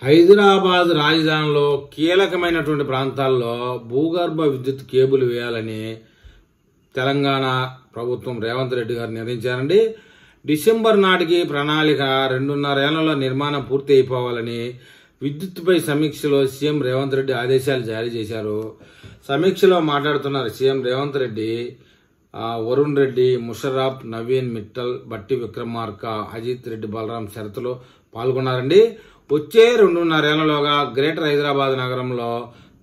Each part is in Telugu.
హైదరాబాద్ రాజధానిలో కీలకమైనటువంటి ప్రాంతాల్లో భూగర్భ విద్యుత్ కేబుల్ వేయాలని తెలంగాణ ప్రభుత్వం రేవంత్ రెడ్డి గారు నిర్ణయించారండి. డిసెంబర్ నాటికి ప్రణాళిక 2.5 ఏళ్లలో నిర్మాణం పూర్తి అయిపోవాలని విద్యుత్పై సమీక్షలో సీఎం రేవంత్ రెడ్డి ఆదేశాలు జారీ చేశారు. సమీక్షలో మాట్లాడుతున్నారు సీఎం రేవంత్ రెడ్డి. వరుణ్ రెడ్డి, ముషర్రాఫ్, నవీన్ మిట్టల్, బట్టి విక్రమార్క, అజిత్ రెడ్డి, బలరాం షరతులు పాల్గొన్నారండి. వచ్చే 2.5 ఏళ్లలోగా గ్రేటర్ హైదరాబాద్ నగరంలో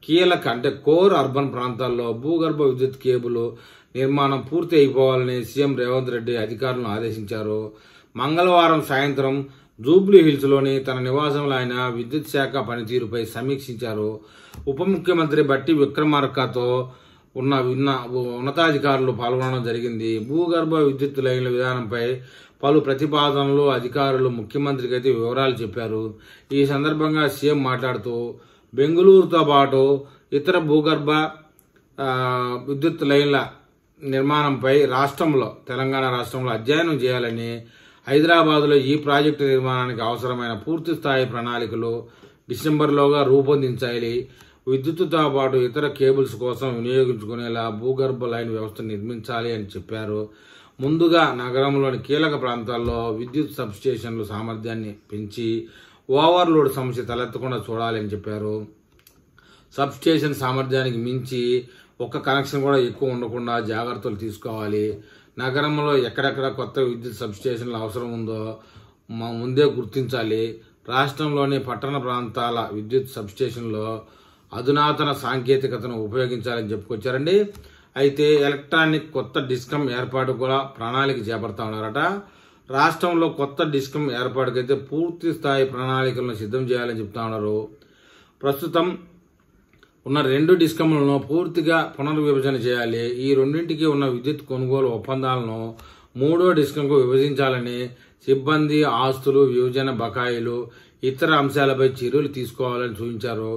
కీలక కోర్ అర్బన్ ప్రాంతాల్లో భూగర్భ విద్యుత్ కేబుల్ నిర్మాణం పూర్తి అయిపోవాలని సీఎం రేవంత్ రెడ్డి అధికారులను ఆదేశించారు. మంగళవారం సాయంత్రం జూబ్లీ హిల్స్ లోని తన నివాసంలో ఆయన విద్యుత్ శాఖ పనితీరుపై సమీక్షించారు. ఉప ముఖ్యమంత్రి బట్టి విక్రమార్కతో ఉన్నతాధికారులు పాల్గొనడం జరిగింది. భూగర్భ విద్యుత్ లైన్ల విధానంపై పలు ప్రతిపాదనలు అధికారులు ముఖ్యమంత్రికి అయితే వివరాలు చెప్పారు. ఈ సందర్భంగా సీఎం మాట్లాడుతూ బెంగళూరుతో పాటు ఇతర భూగర్భ విద్యుత్ లైన్ల నిర్మాణంపై తెలంగాణ రాష్ట్రంలో అధ్యయనం చేయాలని, హైదరాబాద్లో ఈ ప్రాజెక్టు నిర్మాణానికి అవసరమైన పూర్తి స్థాయి ప్రణాళికలు డిసెంబర్లోగా రూపొందించాలి. విద్యుత్తుతో పాటు ఇతర కేబుల్స్ కోసం వినియోగించుకునేలా భూగర్భ లైన్ వ్యవస్థ నిర్మించాలి అని చెప్పారు. ముందుగా నగరంలోని కీలక ప్రాంతాల్లో విద్యుత్ సబ్స్టేషన్ల సామర్థ్యాన్ని పెంచి ఓవర్లోడ్ సమస్య తలెత్తకుండా చూడాలని చెప్పారు. సబ్స్టేషన్ సామర్థ్యానికి మించి ఒక్క కనెక్షన్ కూడా ఎక్కువ ఉండకుండా జాగ్రత్తలు తీసుకోవాలి. నగరంలో ఎక్కడెక్కడ కొత్త విద్యుత్ సబ్స్టేషన్ల అవసరం ఉందో ముందే గుర్తించాలి. రాష్ట్రంలోని పట్టణ ప్రాంతాల విద్యుత్ సబ్స్టేషన్లో అధునాతన సాంకేతికతను ఉపయోగించాలని చెప్పుకొచ్చారండి. అయితే ఎలక్ట్రానిక్ కొత్త డిస్కమ్ ఏర్పాటు కూడా ప్రణాళిక చేపడతా ఉన్నారట. రాష్ట్రంలో కొత్త డిస్కమ్ ఏర్పాటుకైతే పూర్తి స్థాయి ప్రణాళికలను సిద్ధం చేయాలని చెప్తా ఉన్నారు. ప్రస్తుతం ఉన్న 2 డిస్కమ్లను పూర్తిగా పునర్విభజన చేయాలి. ఈ రెండింటికి ఉన్న విద్యుత్ కొనుగోలు ఒప్పందాలను 3వ డిస్కంకు విభజించాలని, సిబ్బంది ఆస్తులు విభజన బకాయిలు ఇతర అంశాలపై చర్యలు తీసుకోవాలని సూచించారు.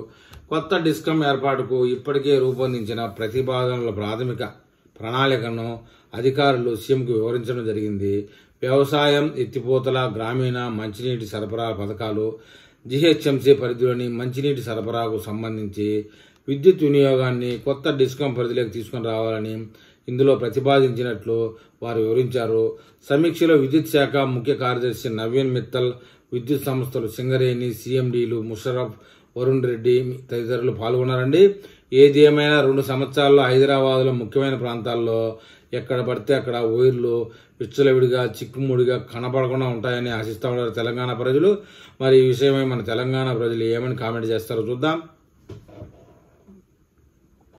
కొత్త డిస్కమ్ ఏర్పాటుకు ఇప్పటికే రూపొందించిన ప్రతిపాదనల ప్రాథమిక ప్రణాళికను అధికారులు సీఎంకు వివరించడం జరిగింది. వ్యవసాయం, ఎత్తిపోతల, గ్రామీణ మంచినీటి సరఫరా పథకాలు, జీహెచ్ఎంసీ పరిధిలోని మంచినీటి సరఫరాకు సంబంధించి విద్యుత్ వినియోగాన్ని కొత్త డిస్కమ్ పరిధిలోకి తీసుకుని రావాలని ఇందులో ప్రతిపాదించినట్లు వారు వివరించారు. సమీక్షలో విద్యుత్ శాఖ ముఖ్య కార్యదర్శి నవీన్ మిత్తల్, విద్యుత్ సంస్థలు సింగరేణి సీఎండీలు ముషర్రాఫ్, వరుణ్ రెడ్డి తదితరులు పాల్గొన్నారండి. ఏది ఏమైనా 2 సంవత్సరాల్లో హైదరాబాద్లో ముఖ్యమైన ప్రాంతాల్లో ఎక్కడ పడితే అక్కడ వైర్లు విచ్చలవిడిగా చిక్కుముడిగా కనపడకుండా ఉంటాయని ఆశిస్తా ఉన్నారు తెలంగాణ ప్రజలు. మరి ఈ విషయమై మన తెలంగాణ ప్రజలు ఏమని కామెంట్ చేస్తారో చూద్దాం.